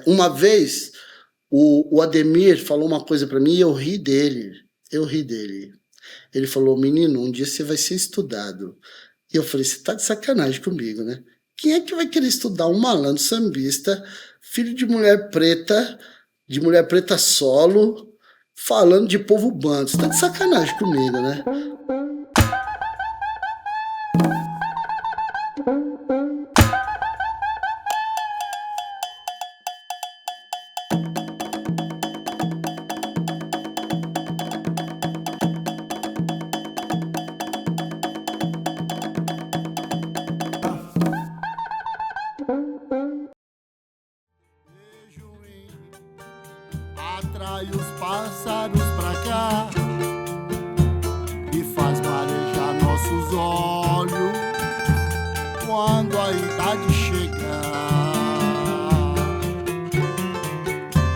Uma vez, o Ademir falou uma coisa pra mim e eu ri dele. Eu ri dele. Ele falou, menino, um dia você vai ser estudado. E eu falei, você tá de sacanagem comigo, né? Quem é que vai querer estudar um malandro sambista, filho de mulher preta solo, falando de povo bando? Você tá de sacanagem comigo, né? Atrai os pássaros pra cá e faz marejar nossos olhos quando a idade chegar.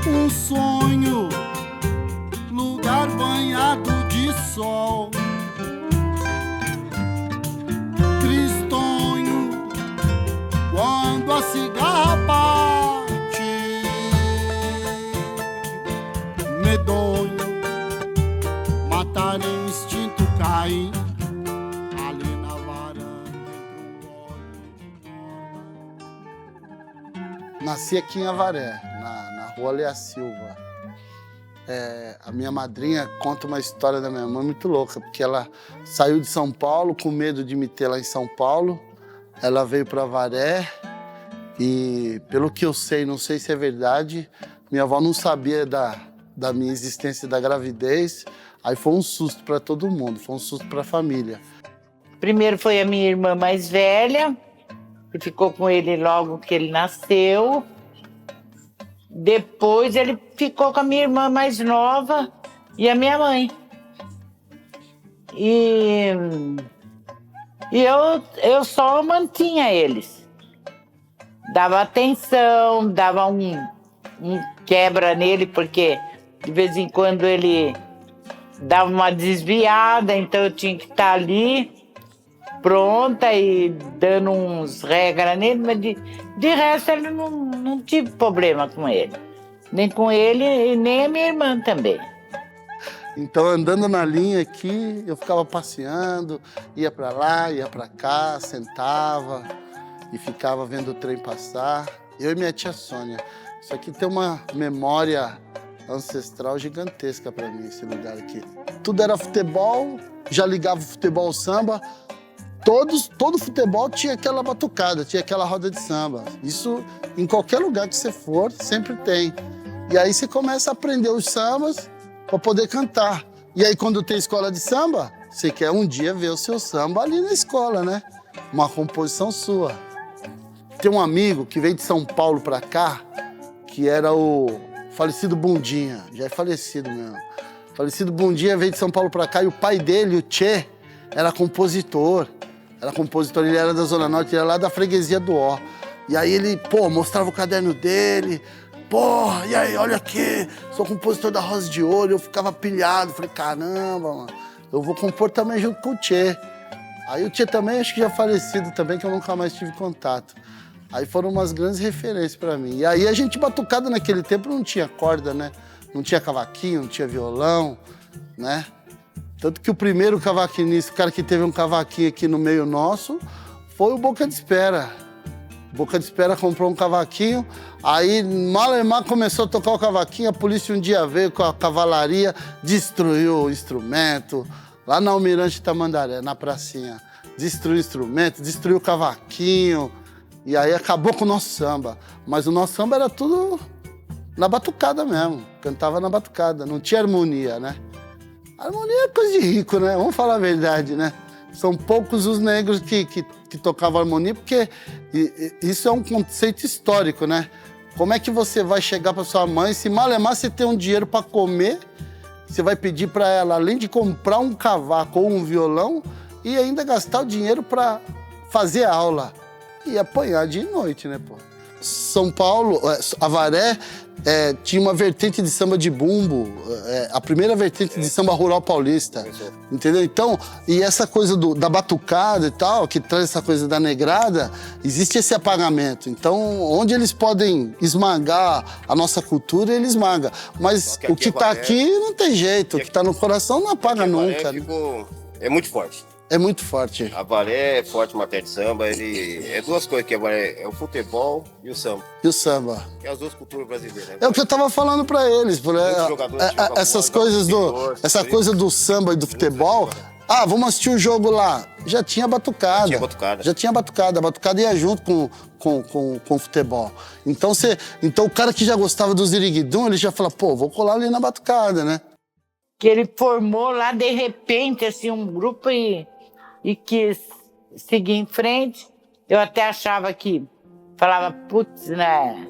Um sonho, lugar banhado de sol, tristonho, quando a cigarra bate, medonho, matar em instinto Caim, ali na varanda entre o óleo. Nasci aqui em Avaré, na rua Leia Silva. A minha madrinha conta uma história da minha mãe muito louca, porque ela saiu de São Paulo com medo de me ter lá em São Paulo. Ela veio para Avaré e, pelo que eu sei, não sei se é verdade, minha avó não sabia da minha existência e da gravidez. Aí foi um susto para todo mundo, foi um susto para a família. Primeiro foi a minha irmã mais velha, que ficou com ele logo que ele nasceu. Depois ele ficou com a minha irmã mais nova e a minha mãe. E eu só mantinha eles. Dava atenção, dava um quebra nele, porque de vez em quando ele dava uma desviada, então eu tinha que estar ali, pronta e dando uns regra nele, mas de resto ele não tive problema com ele. Nem com ele e nem a minha irmã também. Então, andando na linha aqui, eu ficava passeando, ia para lá, ia para cá, sentava e ficava vendo o trem passar. Eu e minha tia Sônia. Isso aqui tem uma memória ancestral gigantesca para mim, esse lugar aqui. Tudo era futebol, já ligava o futebol ao samba. Todo futebol tinha aquela batucada, tinha aquela roda de samba. Isso, em qualquer lugar que você for, sempre tem. E aí você começa a aprender os sambas para poder cantar. E aí, quando tem escola de samba, você quer um dia ver o seu samba ali na escola, né? Uma composição sua. Tem um amigo que veio de São Paulo para cá, que era o falecido Bundinha. Já é falecido mesmo. Falecido Bundinha veio de São Paulo para cá e o pai dele, o Tchê, era compositor. Ele era da Zona Norte, ele era lá da freguesia do Ó. E aí ele, mostrava o caderno dele. E aí, olha aqui, sou compositor da Rosa de Ouro. Eu ficava pilhado, falei, caramba, mano, eu vou compor também junto com o Tchê. Aí o Tchê também, acho que já falecido também, que eu nunca mais tive contato. Aí foram umas grandes referências pra mim. E aí a gente batucada naquele tempo não tinha corda, né? Não tinha cavaquinho, não tinha violão, né? Tanto que o primeiro cavaquinista, o cara que teve um cavaquinho aqui no meio nosso, foi o Boca de Espera. Boca de Espera comprou um cavaquinho, aí Malemar começou a tocar o cavaquinho, a polícia um dia veio com a cavalaria, destruiu o instrumento, lá na Almirante Tamandaré, na pracinha. Destruiu o instrumento, destruiu o cavaquinho, e aí acabou com o nosso samba. Mas o nosso samba era tudo na batucada mesmo, cantava na batucada, não tinha harmonia, né? Harmonia é coisa de rico, né? Vamos falar a verdade, né? São poucos os negros que tocavam harmonia, porque isso é um conceito histórico, né? Como é que você vai chegar para sua mãe, se malemar você tem um dinheiro para comer, você vai pedir para ela, além de comprar um cavaco ou um violão, e ainda gastar o dinheiro para fazer aula e apanhar dia e noite, né, pô? São Paulo, Avaré, tinha uma vertente de samba de bumbo, a primeira vertente de samba rural paulista, entendeu? Então, e essa coisa da batucada e tal, que traz essa coisa da negrada, existe esse apagamento. Então, onde eles podem esmagar a nossa cultura, ele esmaga. Mas o que tá aqui não tem jeito, o que tá no coração não apaga nunca. É muito forte. É muito forte. Avaré é forte em matéria de samba, ele é duas coisas que Avaré é o futebol e o samba. E o samba. É as duas culturas brasileiras. Né? É o que eu tava falando pra eles, essas coisas essa coisa do samba e do futebol. Ah, vamos assistir o jogo lá. Já tinha batucada. Já tinha batucada. A batucada ia junto com o futebol. Então o cara que já gostava do ziriguidum, ele já fala, pô, vou colar ali na batucada, né? Que ele formou lá, de repente, assim, um grupo e quis seguir em frente. Eu até achava que, falava, putz, né,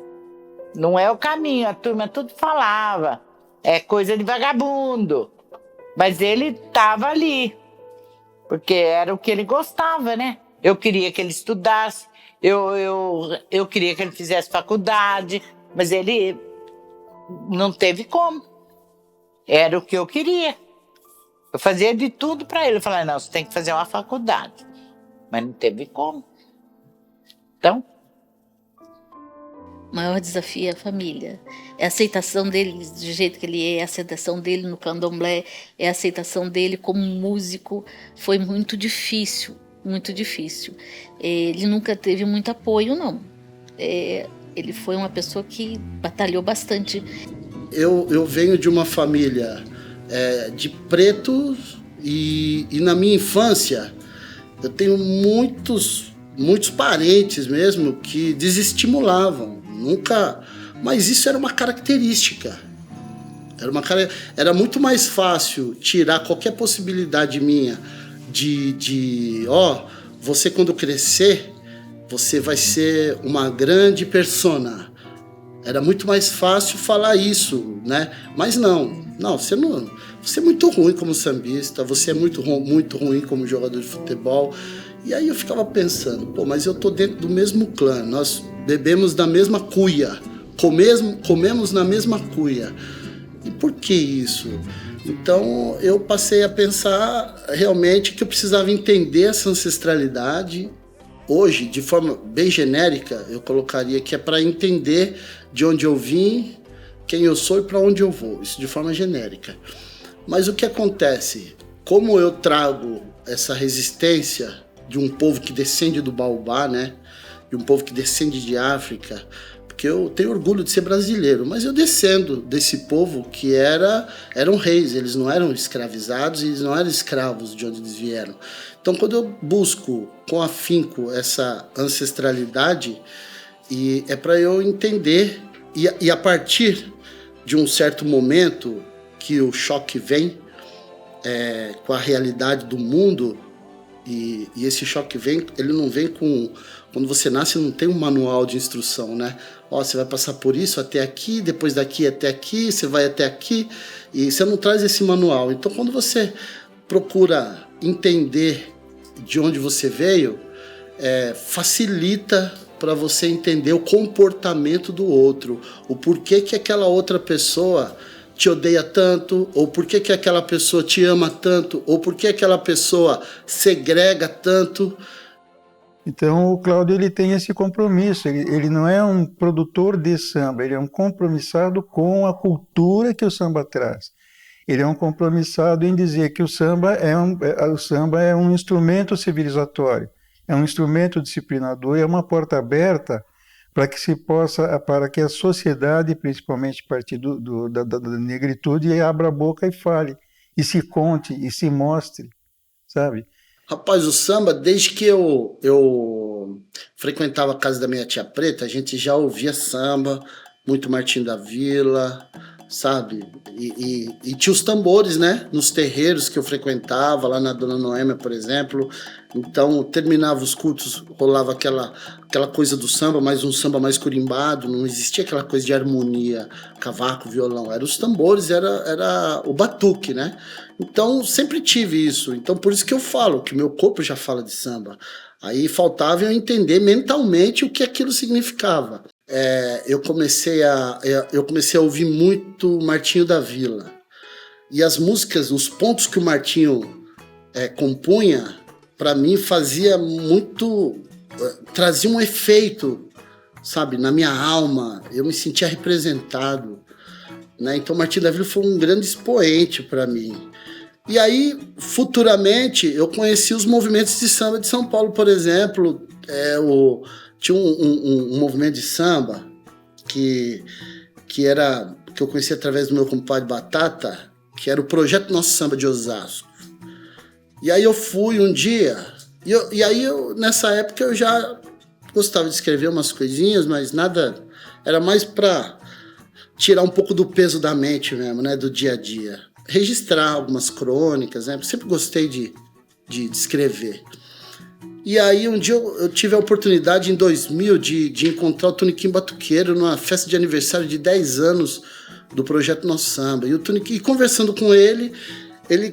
não é o caminho, a turma tudo falava, é coisa de vagabundo. Mas ele estava ali, porque era o que ele gostava, né? Eu queria que ele estudasse, eu queria que ele fizesse faculdade, mas ele não teve como. Era o que eu queria. Eu fazia de tudo para ele. Eu falava, não, você tem que fazer uma faculdade. Mas não teve como. Então... O maior desafio é a família. É a aceitação dele do jeito que ele é a aceitação dele no candomblé, é a aceitação dele como músico. Foi muito difícil, muito difícil. Ele nunca teve muito apoio, não. Ele foi uma pessoa que batalhou bastante. Eu venho de uma família de pretos e na minha infância eu tenho muitos parentes mesmo que desestimulavam. Nunca, mas isso era uma característica. Era muito mais fácil tirar qualquer possibilidade minha de você quando crescer, você vai ser uma grande persona. Era muito mais fácil falar isso, né? Mas não, você é muito ruim como sambista, você é muito ruim como jogador de futebol. E aí eu ficava pensando, pô, mas eu tô dentro do mesmo clã, nós bebemos da mesma cuia, comemos na mesma cuia. E por que isso? Então eu passei a pensar realmente que eu precisava entender essa ancestralidade. Hoje, de forma bem genérica, eu colocaria que é para entender de onde eu vim, quem eu sou e para onde eu vou. Isso de forma genérica. Mas o que acontece? Como eu trago essa resistência de um povo que descende do Baobá, né? De um povo que descende de África, porque eu tenho orgulho de ser brasileiro, mas eu descendo desse povo que eram reis, eles não eram escravizados, eles não eram escravos de onde eles vieram. Então, quando eu busco com afinco essa ancestralidade, e é para eu entender, e a partir de um certo momento que o choque vem com a realidade do mundo, e esse choque ele não vem com... Quando você nasce, não tem um manual de instrução, né? Você vai passar por isso até aqui, depois daqui até aqui, você vai até aqui, e você não traz esse manual. Então, quando você procura entender de onde você veio, facilita para você entender o comportamento do outro, o porquê que aquela outra pessoa te odeia tanto, ou por que aquela pessoa te ama tanto, ou por que aquela pessoa segrega tanto. Então o Cláudio ele tem esse compromisso, ele não é um produtor de samba, ele é um compromissado com a cultura que o samba traz. Ele é um compromissado em dizer que o samba é um instrumento civilizatório, é um instrumento disciplinador, é uma porta aberta para que a sociedade, principalmente a partir da negritude, abra a boca e fale, e se conte, e se mostre, sabe? Rapaz, o samba, desde que eu frequentava a casa da minha tia Preta, a gente já ouvia samba, muito Martinho da Vila, sabe? E tinha os tambores, né? Nos terreiros que eu frequentava, lá na Dona Noêmia, por exemplo. Então, terminava os cultos, rolava aquela coisa do samba, mas um samba mais curimbado, não existia aquela coisa de harmonia, cavaco, violão, eram os tambores, era o batuque, né? Então, sempre tive isso. Então, por isso que eu falo, que meu corpo já fala de samba. Aí faltava eu entender mentalmente o que aquilo significava. eu comecei a ouvir muito Martinho da Vila. E as músicas, os pontos que o Martinho compunha, para mim fazia muito... trazia um efeito, sabe, na minha alma. Eu me sentia representado, né? Então Martinho da Vila foi um grande expoente para mim. E aí, futuramente, eu conheci os movimentos de samba de São Paulo, por exemplo. Tinha um movimento de samba que eu conheci através do meu compadre Batata, que era o Projeto Nosso Samba de Osasco. E aí eu fui um dia, e aí nessa época eu já gostava de escrever umas coisinhas, mas nada, era mais para tirar um pouco do peso da mente mesmo, né, do dia a dia. Registrar algumas crônicas, né, sempre gostei de escrever. E aí um dia eu tive a oportunidade, em 2000, de encontrar o Tuniquim Batuqueiro numa festa de aniversário de 10 anos do Projeto Nosso Samba. E o Tuniquim, conversando com ele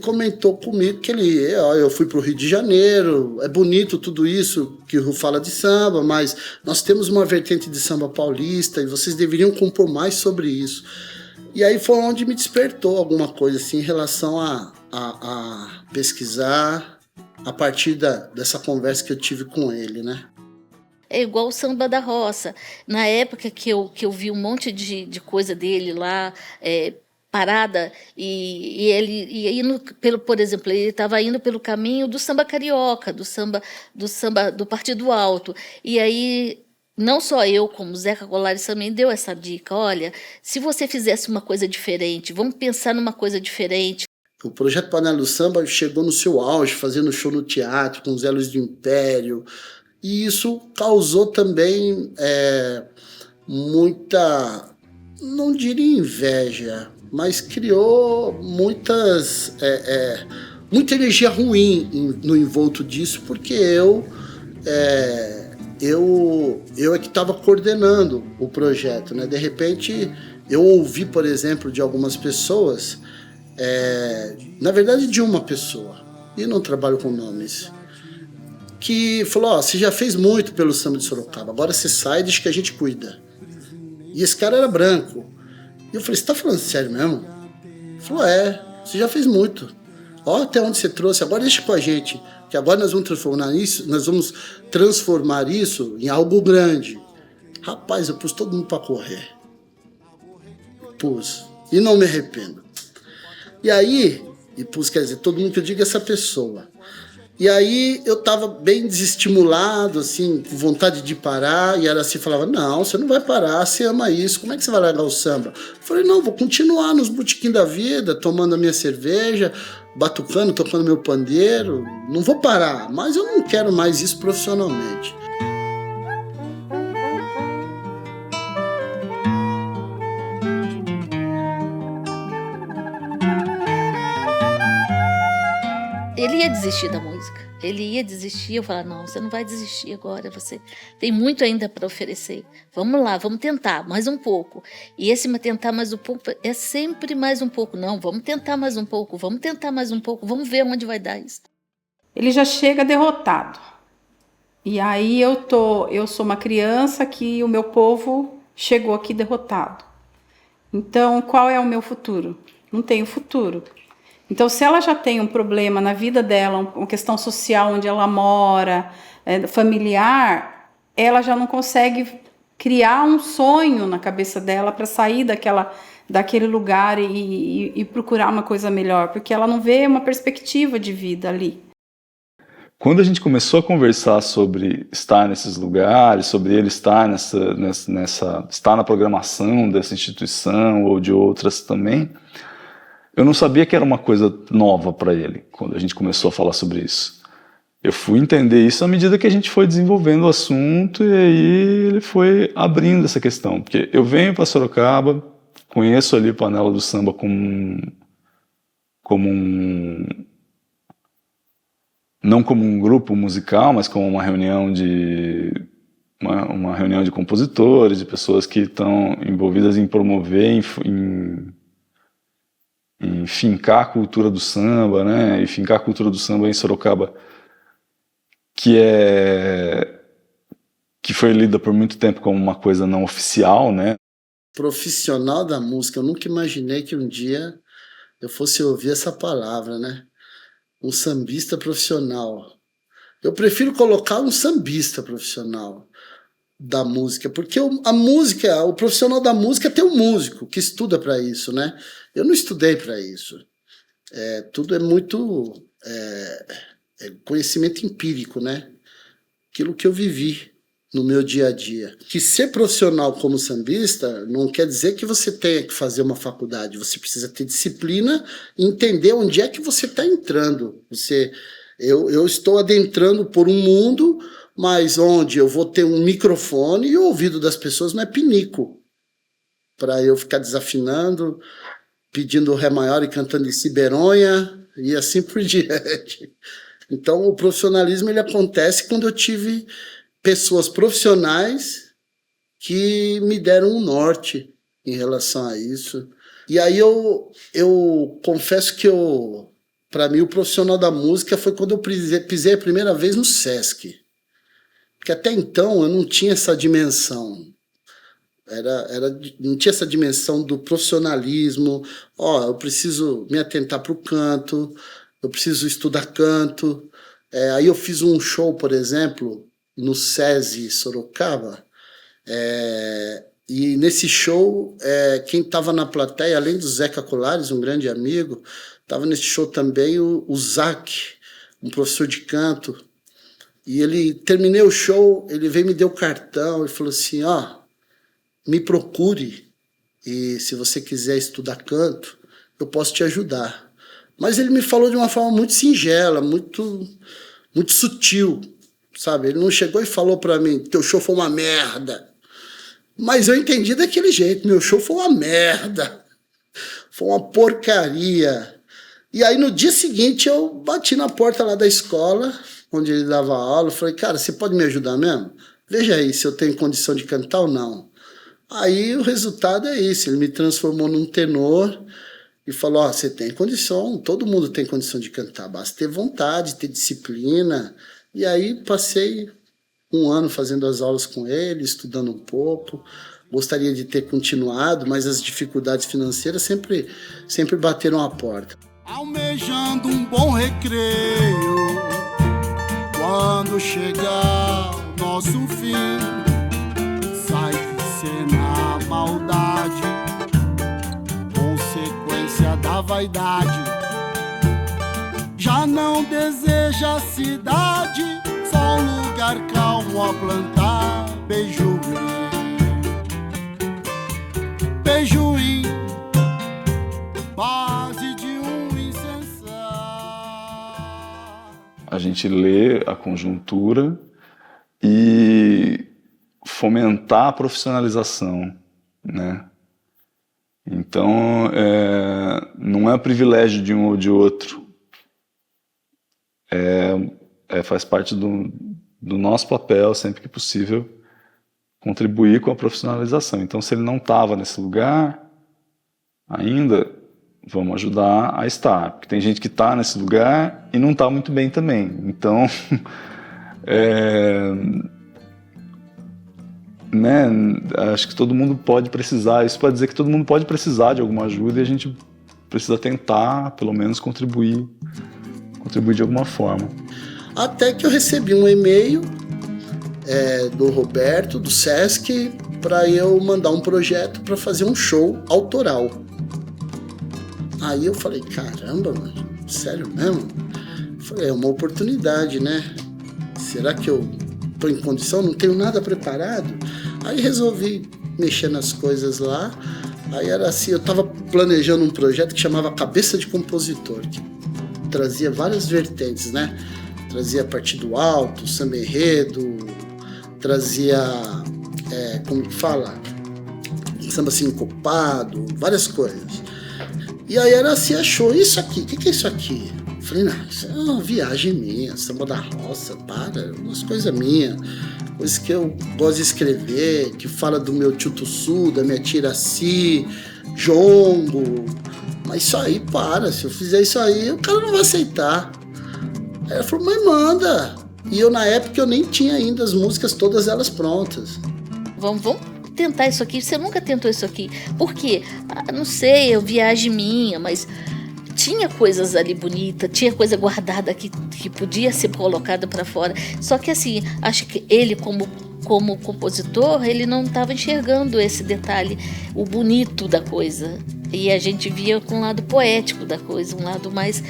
comentou comigo que eu fui para o Rio de Janeiro, é bonito tudo isso que o Ru fala de samba, mas nós temos uma vertente de samba paulista e vocês deveriam compor mais sobre isso. E aí foi onde me despertou alguma coisa assim, em relação a pesquisar a partir dessa conversa que eu tive com ele, né? É igual o Samba da Roça. Na época que eu vi um monte de coisa dele lá, parada, e ele ia indo por exemplo, ele estava indo pelo caminho do samba carioca, do samba do Partido Alto. E aí, não só eu, como o Zeca Colares também deu essa dica: olha, se você fizesse uma coisa diferente, vamos pensar numa coisa diferente. O Projeto Panela do Samba chegou no seu auge, fazendo show no teatro, com os Elos do Império, e isso causou também muita, não diria inveja, mas criou muita energia ruim no envolto disso, porque eu que estava coordenando o projeto, né? De repente, eu ouvi, por exemplo, de algumas pessoas, na verdade de uma pessoa, e não trabalho com nomes, que falou: você já fez muito pelo samba de Sorocaba, agora você sai e deixa que a gente cuida. E esse cara era branco. E eu falei: você tá falando sério mesmo? Ele falou: você já fez muito. Ó, até onde você trouxe, agora deixa com a gente, que agora nós vamos transformar isso em algo grande. Rapaz, eu pus todo mundo para correr. Pus. E não me arrependo. E aí, quer dizer, todo mundo que eu digo é essa pessoa. E aí eu tava bem desestimulado, assim, com vontade de parar, e ela assim falava: não, você não vai parar, você ama isso, como é que você vai largar o samba? Eu falei: não, vou continuar nos botequim da vida, tomando a minha cerveja, batucando, tocando meu pandeiro, não vou parar, mas eu não quero mais isso profissionalmente. Ele ia desistir da música, ele ia desistir. Eu falava: não, você não vai desistir agora, você tem muito ainda para oferecer, vamos lá, vamos tentar mais um pouco. E esse tentar mais um pouco é sempre mais um pouco. Não, vamos tentar mais um pouco, vamos tentar mais um pouco, vamos ver onde vai dar isso. Ele já chega derrotado, e aí eu sou uma criança que o meu povo chegou aqui derrotado. Então qual é o meu futuro? Não tenho futuro. Então, se ela já tem um problema na vida dela, uma questão social onde ela mora, familiar, ela já não consegue criar um sonho na cabeça dela para sair daquele lugar e procurar uma coisa melhor, porque ela não vê uma perspectiva de vida ali. Quando a gente começou a conversar sobre estar nesses lugares, sobre ele estar estar na programação dessa instituição ou de outras também, eu não sabia que era uma coisa nova para ele, quando a gente começou a falar sobre isso. Eu fui entender isso à medida que a gente foi desenvolvendo o assunto, e aí ele foi abrindo essa questão. Porque eu venho para Sorocaba, conheço ali Panela do Samba não como um grupo musical, mas como uma reunião de compositores, de pessoas que estão envolvidas em promover, em fincar a cultura do samba, né? E fincar a cultura do samba em Sorocaba, que que foi lida por muito tempo como uma coisa não oficial, né? Profissional da música, eu nunca imaginei que um dia eu fosse ouvir essa palavra, né? Um sambista profissional. Eu prefiro colocar um sambista profissional da música, porque a música, o profissional da música tem um músico que estuda para isso, né? Eu não estudei para isso. Tudo é muito conhecimento empírico, né? Aquilo que eu vivi no meu dia a dia. Que ser profissional como sambista não quer dizer que você tenha que fazer uma faculdade. Você precisa ter disciplina e entender onde é que você está entrando. Eu estou adentrando por um mundo, mas onde eu vou ter um microfone e o ouvido das pessoas não é pinico para eu ficar desafinando, pedindo Ré maior e cantando em si beronha e assim por diante. Então o profissionalismo ele acontece quando eu tive pessoas profissionais que me deram um norte em relação a isso. E aí eu confesso que para mim o profissional da música foi quando eu pisei a primeira vez no Sesc. Porque até então eu não tinha essa dimensão. Não tinha essa dimensão do profissionalismo. Eu preciso me atentar para o canto, eu preciso estudar canto. Aí eu fiz um show, por exemplo, no SESI Sorocaba, e nesse show, quem estava na plateia, além do Zeca Colares, um grande amigo, estava nesse show também o Zac, um professor de canto, e terminei o show, ele veio me deu o cartão e falou assim, me procure, e se você quiser estudar canto, eu posso te ajudar. Mas ele me falou de uma forma muito singela, muito, muito sutil, sabe? Ele não chegou e falou para mim, teu show foi uma merda. Mas eu entendi daquele jeito, meu show foi uma merda. Foi uma porcaria. E aí no dia seguinte eu bati na porta lá da escola, onde ele dava aula, falei, cara, você pode me ajudar mesmo? Veja aí se eu tenho condição de cantar ou não. Aí o resultado é isso, ele me transformou num tenor e falou, você tem condição, todo mundo tem condição de cantar, basta ter vontade, ter disciplina. E aí passei um ano fazendo as aulas com ele, estudando um pouco. Gostaria de ter continuado, mas as dificuldades financeiras sempre bateram a porta. Almejando um bom recreio, quando chegar o nosso fim, sai de cena a maldade, consequência da vaidade. Já não deseja a cidade, só um lugar calmo a plantar beijuim. Beijuim, base de um incensar. A gente lê a conjuntura e fomentar a profissionalização, né? Então, não é privilégio de um ou de outro. Faz parte do nosso papel, sempre que possível, contribuir com a profissionalização. Então, se ele não estava nesse lugar ainda, vamos ajudar a estar. Porque tem gente que está nesse lugar e não está muito bem também. Então, né, acho que todo mundo pode precisar. Isso para dizer que todo mundo pode precisar de alguma ajuda e a gente precisa tentar, pelo menos, contribuir de alguma forma. Até que eu recebi um e-mail do Roberto, do Sesc, para eu mandar um projeto para fazer um show autoral. Aí eu falei, caramba, mano, sério mesmo? Falei, é uma oportunidade, né? Será que eu tô em condição? Não tenho nada preparado? Aí resolvi mexer nas coisas lá. Aí era assim, eu tava planejando um projeto que chamava Cabeça de Compositor, que trazia várias vertentes, né? Trazia partido alto, samba enredo, trazia, como que fala? Samba sincopado, várias coisas. E aí era assim, achou, isso aqui, o que é isso aqui? Eu falei, não, isso é uma viagem minha, samba da roça, umas coisas minhas, coisas que eu gosto de escrever, que fala do meu tio Tussu, da minha tia Iraci, jongo, mas isso aí, se eu fizer isso aí, o cara não vai aceitar. Aí ela falou, mas manda, E eu, na época, eu nem tinha ainda as músicas, todas elas prontas. Vamos tentar isso aqui. Você nunca tentou isso aqui. Por quê? Não sei, é viagem minha, mas tinha coisas ali bonitas, tinha coisa guardada que podia ser colocada para fora. Só que assim, acho que ele, como compositor, ele não estava enxergando esse detalhe, o bonito da coisa. E a gente via com um lado poético da coisa, um lado mais,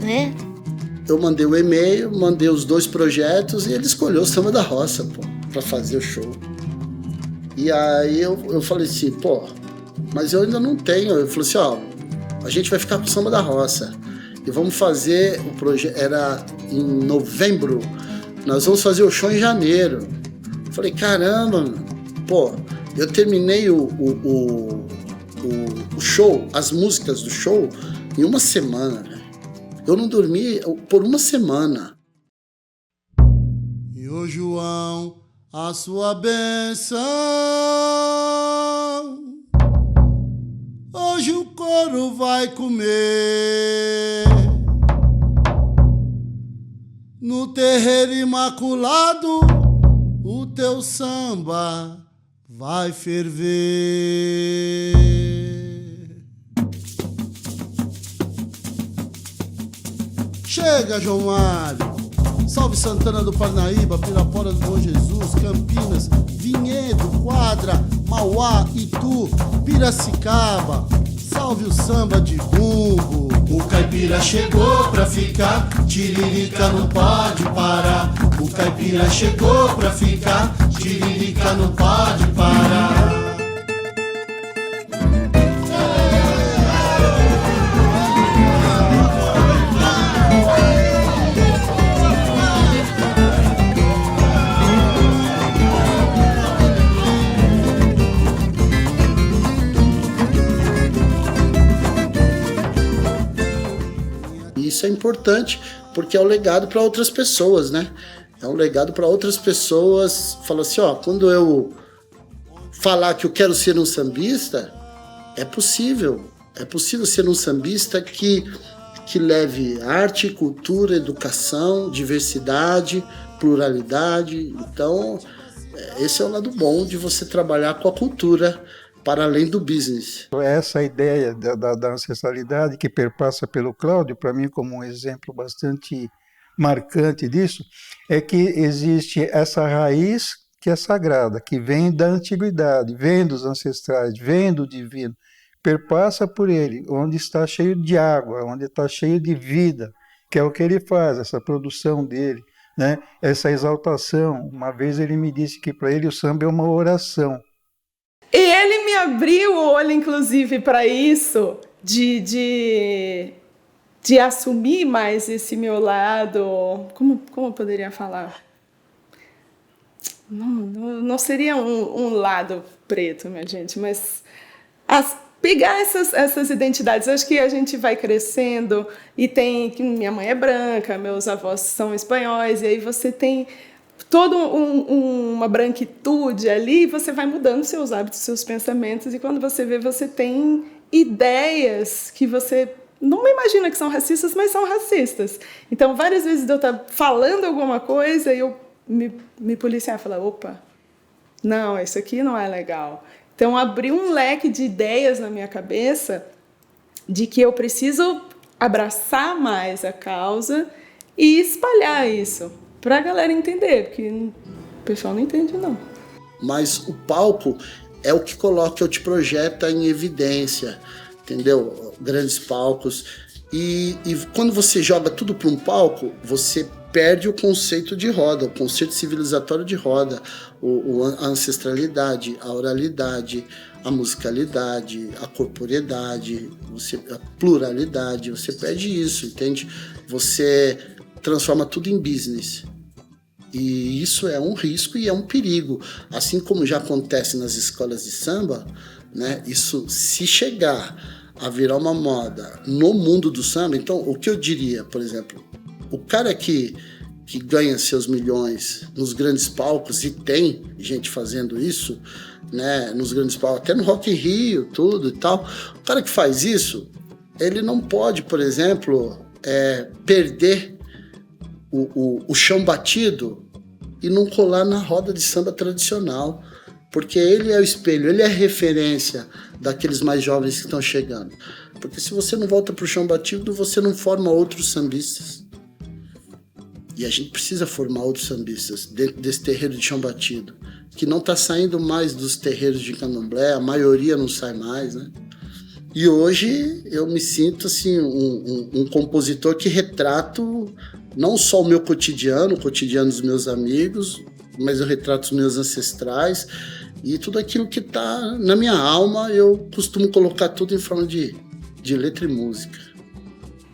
né? Eu mandei o e-mail, mandei os 2 projetos e ele escolheu o Samba da Roça, pô, pra fazer o show. E aí eu falei assim, pô, mas eu ainda não tenho. Eu falei assim, ó, a gente vai ficar com o Samba da Roça e vamos fazer o projeto. Era em novembro, nós vamos fazer o show em janeiro. Eu falei, caramba, pô, eu terminei o show, as músicas do show, em uma semana, velho. Eu não dormi por uma semana. E ô João, a sua bênção, hoje o couro vai comer no terreiro imaculado, o teu samba vai ferver. Chega, João Mário. Salve Santana do Parnaíba, Pirapora do Bom Jesus, Campinas, Vinhedo, Quadra, Mauá, Itu, Piracicaba. Salve o samba de bumbo. O caipira chegou pra ficar, tiririca não pode parar. O caipira chegou pra ficar, tiririca não pode parar. Isso é importante, porque é um legado para outras pessoas, né? É um legado para outras pessoas. Fala assim, ó, quando eu falar que eu quero ser um sambista, é possível. É possível ser um sambista que leve arte, cultura, educação, diversidade, pluralidade. Então, esse é o lado bom de você trabalhar com a cultura para além do business. Essa ideia da ancestralidade que perpassa pelo Cláudio, para mim como um exemplo bastante marcante disso, é que existe essa raiz que é sagrada, que vem da antiguidade, vem dos ancestrais, vem do divino, perpassa por ele, onde está cheio de água, onde está cheio de vida, que é o que ele faz, essa produção dele, né? Essa exaltação. Uma vez ele me disse que para ele o samba é uma oração. E ele me abriu o olho, inclusive, para isso, de assumir mais esse meu lado. Como eu poderia falar? Não seria um lado preto, minha gente, mas pegar essas identidades. Acho que a gente vai crescendo e tem que minha mãe é branca, meus avós são espanhóis, e aí você tem toda uma branquitude ali, você vai mudando seus hábitos, seus pensamentos, e quando você vê, você tem ideias que você não imagina que são racistas, mas são racistas. Então, várias vezes eu estar falando alguma coisa e eu me policiar e falar, opa, não, isso aqui não é legal. Então, abriu um leque de ideias na minha cabeça de que eu preciso abraçar mais a causa e espalhar isso para a galera entender, porque o pessoal não entende, não. Mas o palco é o que coloca, o te projeta em evidência, entendeu? Grandes palcos. E quando você joga tudo para um palco, você perde o conceito de roda, o conceito civilizatório de roda, a ancestralidade, a oralidade, a musicalidade, a corporeidade, a pluralidade, você perde isso, entende? Você transforma tudo em business. E isso é um risco e é um perigo. Assim como já acontece nas escolas de samba, né? Isso, se chegar a virar uma moda no mundo do samba, então o que eu diria, por exemplo, o cara que ganha seus milhões nos grandes palcos, e tem gente fazendo isso, né? Nos grandes palcos, até no Rock in Rio, tudo e tal, o cara que faz isso, ele não pode, por exemplo, perder o chão batido e não colar na roda de samba tradicional, porque ele é o espelho, ele é a referência daqueles mais jovens que estão chegando. Porque se você não volta para o chão batido, você não forma outros sambistas. E a gente precisa formar outros sambistas dentro desse terreiro de chão batido, que não está saindo mais dos terreiros de candomblé, a maioria não sai mais, né? E hoje eu me sinto assim, um compositor que retrato não só o meu cotidiano, o cotidiano dos meus amigos, mas eu retrato os meus ancestrais e tudo aquilo que está na minha alma, eu costumo colocar tudo em forma de letra e música.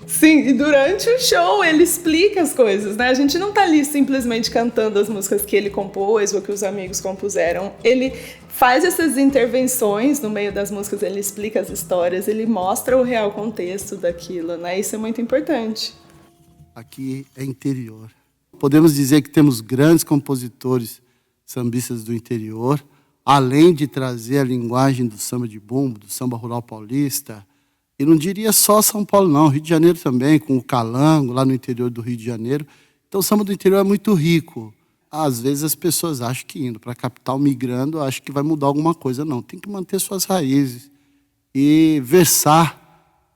Sim, e durante o show ele explica as coisas, né? A gente não tá ali simplesmente cantando as músicas que ele compôs ou que os amigos compuseram. Ele faz essas intervenções no meio das músicas, ele explica as histórias, ele mostra o real contexto daquilo, né? Isso é muito importante. Aqui é interior. Podemos dizer que temos grandes compositores sambistas do interior, além de trazer a linguagem do samba de bumbo, do samba rural paulista. E não diria só São Paulo, não. Rio de Janeiro também, com o Calango, lá no interior do Rio de Janeiro. Então o samba do interior é muito rico. Às vezes as pessoas acham que indo para a capital, migrando, acham que vai mudar alguma coisa. Não, tem que manter suas raízes. E versar,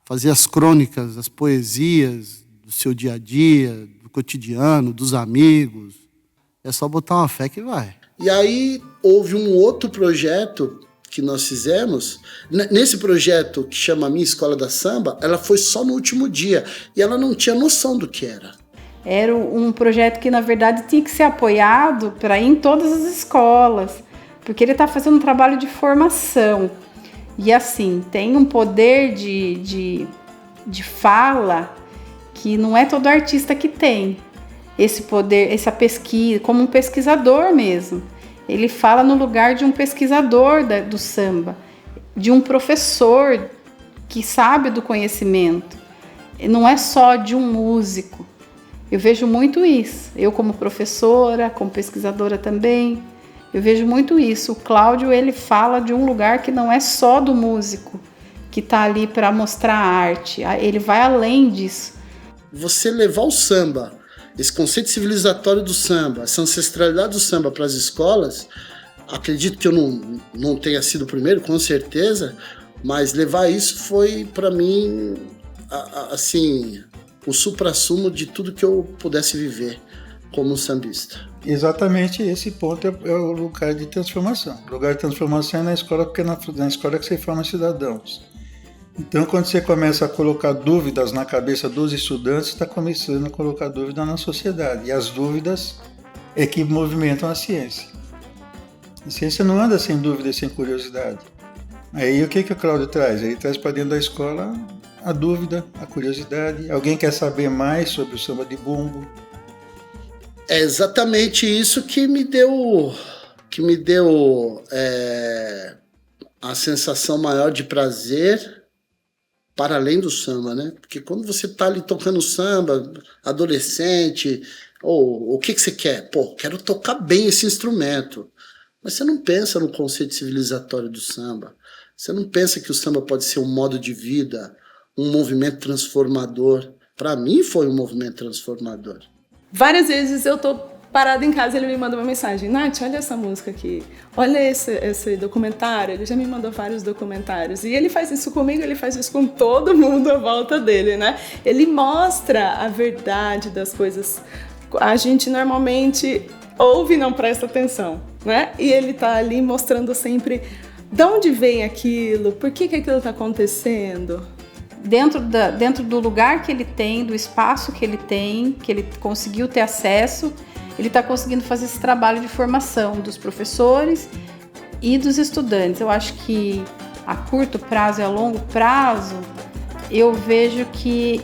fazer as crônicas, as poesias do seu dia a dia, do cotidiano, dos amigos. É só botar uma fé que vai. E aí houve um outro projeto que nós fizemos. Nesse projeto que chama Minha Escola da Samba, ela foi só no último dia e ela não tinha noção do que era. Era um projeto que, na verdade, tinha que ser apoiado para ir em todas as escolas, porque ele está fazendo um trabalho de formação. E, assim, tem um poder de fala que não é todo artista que tem. Esse poder, essa pesquisa, como um pesquisador mesmo. Ele fala no lugar de um pesquisador do samba, de um professor que sabe do conhecimento. Não é só de um músico. Eu vejo muito isso. Eu como professora, como pesquisadora também, eu vejo muito isso. O Cláudio, ele fala de um lugar que não é só do músico, que está ali para mostrar a arte. Ele vai além disso. Você levar o samba, esse conceito civilizatório do samba, essa ancestralidade do samba para as escolas, acredito que eu não tenha sido o primeiro, com certeza, mas levar isso foi, para mim, assim, o suprassumo de tudo que eu pudesse viver como sambista. Exatamente esse ponto é o lugar de transformação. O lugar de transformação é na escola, porque é na escola que você forma cidadãos. Então, quando você começa a colocar dúvidas na cabeça dos estudantes, está começando a colocar dúvidas na sociedade. E as dúvidas é que movimentam a ciência. A ciência não anda sem dúvida, sem curiosidade. Aí o que o Cláudio traz? Ele traz para dentro da escola a dúvida, a curiosidade. Alguém quer saber mais sobre o samba de bumbo? É exatamente isso que me deu a sensação maior de prazer para além do samba, né? Porque quando você está ali tocando samba, adolescente, ou o que você quer? Pô, quero tocar bem esse instrumento. Mas você não pensa no conceito civilizatório do samba. Você não pensa que o samba pode ser um modo de vida, um movimento transformador. Para mim foi um movimento transformador. Várias vezes eu tô parada em casa e ele me manda uma mensagem: Nath, olha essa música aqui, olha esse documentário. Ele já me mandou vários documentários. E ele faz isso comigo, ele faz isso com todo mundo à volta dele, né? Ele mostra a verdade das coisas. A gente normalmente ouve e não presta atenção, né? E ele tá ali mostrando sempre de onde vem aquilo, por que aquilo tá acontecendo. Dentro do lugar que ele tem, do espaço que ele tem, que ele conseguiu ter acesso, ele está conseguindo fazer esse trabalho de formação dos professores e dos estudantes. Eu acho que a curto prazo e a longo prazo, eu vejo que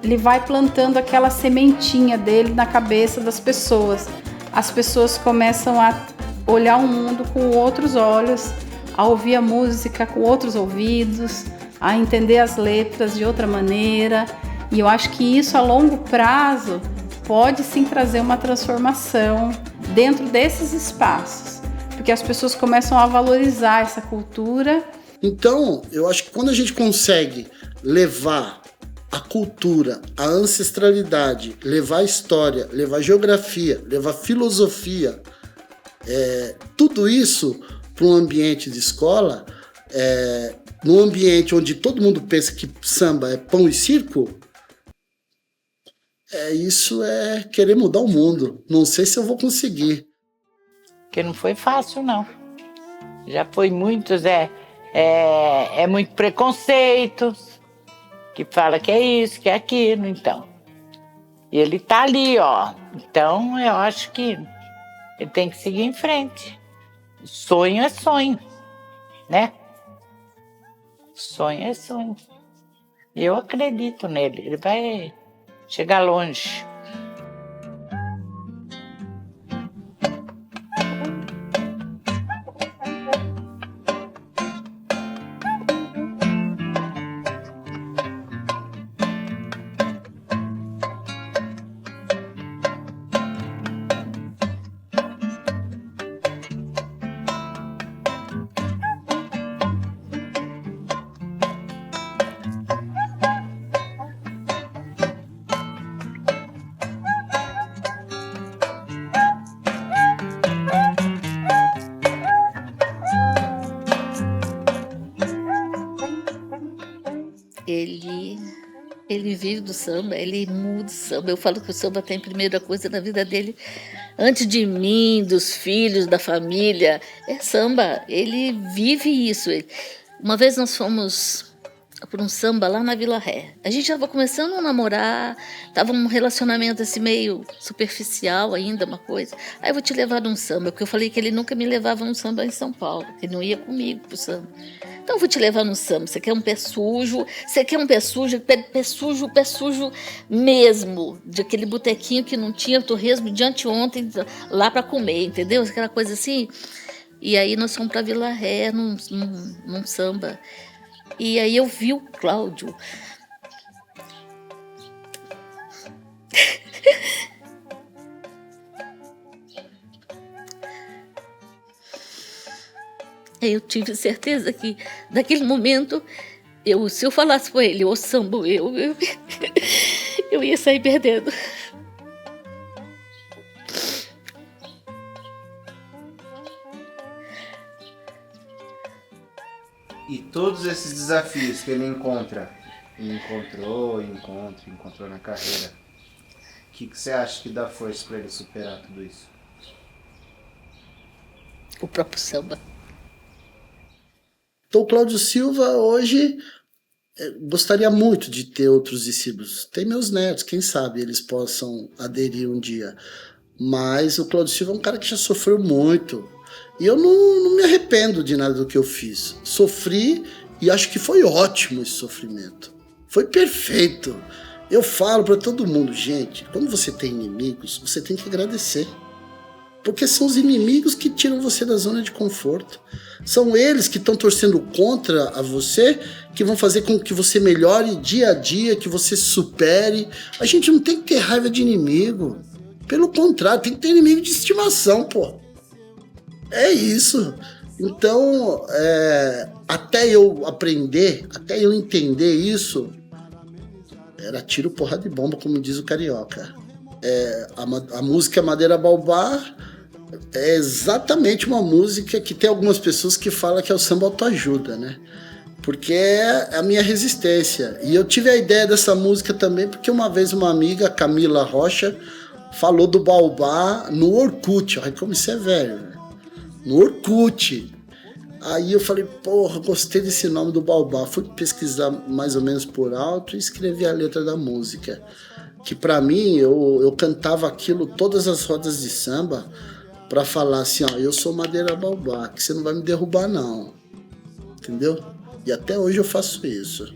ele vai plantando aquela sementinha dele na cabeça das pessoas. As pessoas começam a olhar o mundo com outros olhos, a ouvir a música com outros ouvidos, a entender as letras de outra maneira. E eu acho que isso a longo prazo pode sim trazer uma transformação dentro desses espaços, porque as pessoas começam a valorizar essa cultura. Então, eu acho que quando a gente consegue levar a a cultura, a ancestralidade, levar a história, levar a geografia, levar a filosofia, tudo isso para um ambiente de escola, num ambiente onde todo mundo pensa que samba é pão e circo, isso é querer mudar o mundo. Não sei se eu vou conseguir. Porque não foi fácil, não. Já foi muitos, muito preconceito, que fala que é isso, que é aquilo, então. E ele tá ali, ó. Então, eu acho que ele tem que seguir em frente. Sonho é sonho, né? Sonho é sonho. E eu acredito nele, ele vai chegar longe. Ele vive do samba, ele muda o samba. Eu falo que o samba tem a primeira coisa na vida dele, antes de mim, dos filhos, da família, é samba. Ele vive isso. Uma vez nós fomos por um samba lá na Vila Ré. A gente estava começando a namorar, estava um relacionamento assim meio superficial ainda, uma coisa. Aí eu vou te levar num samba, porque eu falei que ele nunca me levava num samba em São Paulo, que ele não ia comigo pro samba. Então eu vou te levar num samba. Você quer um pé sujo? Você quer um pé sujo? Pé sujo mesmo, de aquele botequinho que não tinha torresmo de anteontem lá para comer, entendeu? Aquela coisa assim. E aí nós fomos para Vila Ré num samba. E aí eu vi o Cláudio. Eu tive certeza que, naquele momento, se eu falasse com ele, ô samba, eu ia sair perdendo. E todos esses desafios que ele encontrou na carreira, o que você acha que dá força para ele superar tudo isso? O próprio samba. Então, o Cláudio Silva, hoje, gostaria muito de ter outros discípulos. Tem meus netos, quem sabe eles possam aderir um dia. Mas o Cláudio Silva é um cara que já sofreu muito. E eu não me arrependo de nada do que eu fiz. Sofri e acho que foi ótimo esse sofrimento. Foi perfeito. Eu falo para todo mundo, gente, quando você tem inimigos, você tem que agradecer. Porque são os inimigos que tiram você da zona de conforto. São eles que estão torcendo contra a você, que vão fazer com que você melhore dia a dia, que você supere. A gente não tem que ter raiva de inimigo. Pelo contrário, tem que ter inimigo de estimação, pô. É isso. Então, até eu aprender, até eu entender isso, era tiro, porrada e bomba, como diz o carioca. A música Madeira Baobá é exatamente uma música que tem algumas pessoas que falam que é o samba autoajuda, né? Porque é a minha resistência. E eu tive a ideia dessa música também porque uma vez uma amiga, Camila Rocha, falou do Baobá no Orkut. Olha como isso é velho, né? No Orkut. Aí eu falei, porra, gostei desse nome do Baobá. Fui pesquisar mais ou menos por alto e escrevi a letra da música. Que pra mim, eu cantava aquilo todas as rodas de samba pra falar assim, ó, eu sou Madeira Baobá, que você não vai me derrubar não. Entendeu? E até hoje eu faço isso.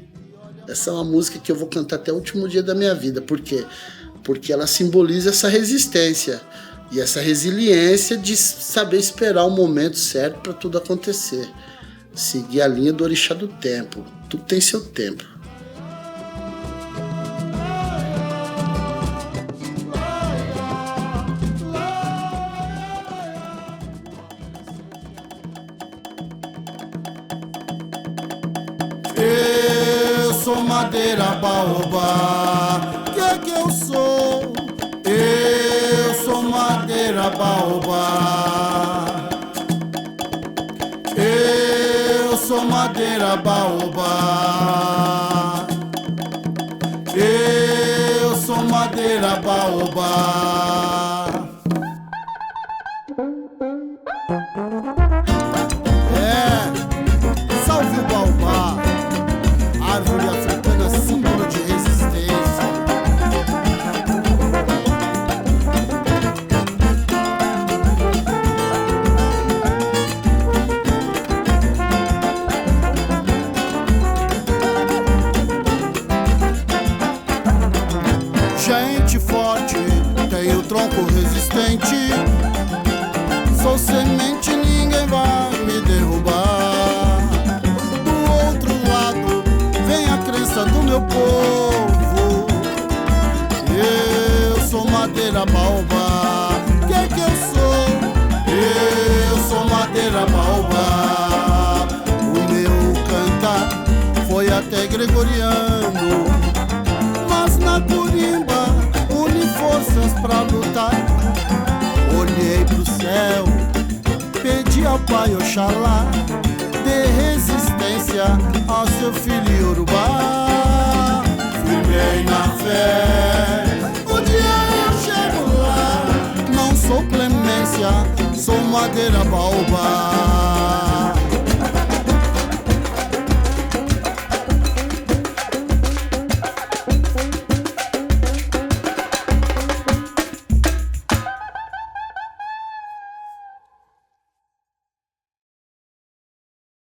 Essa é uma música que eu vou cantar até o último dia da minha vida. Por quê? Porque ela simboliza essa resistência e essa resiliência de saber esperar o momento certo para tudo acontecer. Seguir a linha do orixá do tempo. Tudo tem seu tempo. Eu sou sou madeira baobá. Que eu sou? Eu sou madeira baobá. Eu sou madeira baobá. Eu sou madeira baobá. Salve o baobá, árvore africana, símbolo de resistência. Gente forte, tenho tronco resistente. Sou semente, ninguém vai me derrubar. Do outro lado vem a crença do meu povo. Eu sou madeira baobá. Que eu sou? Eu sou madeira baobá. O meu cantar foi até gregoriano, mas na curimba uni forças pra lutar. Olhei pro céu, pedi ao Pai Oxalá, dê resistência ao seu filho Yorubá. Firmei na fé, um dia eu chego lá. Não sou clemência, sou madeira baobá.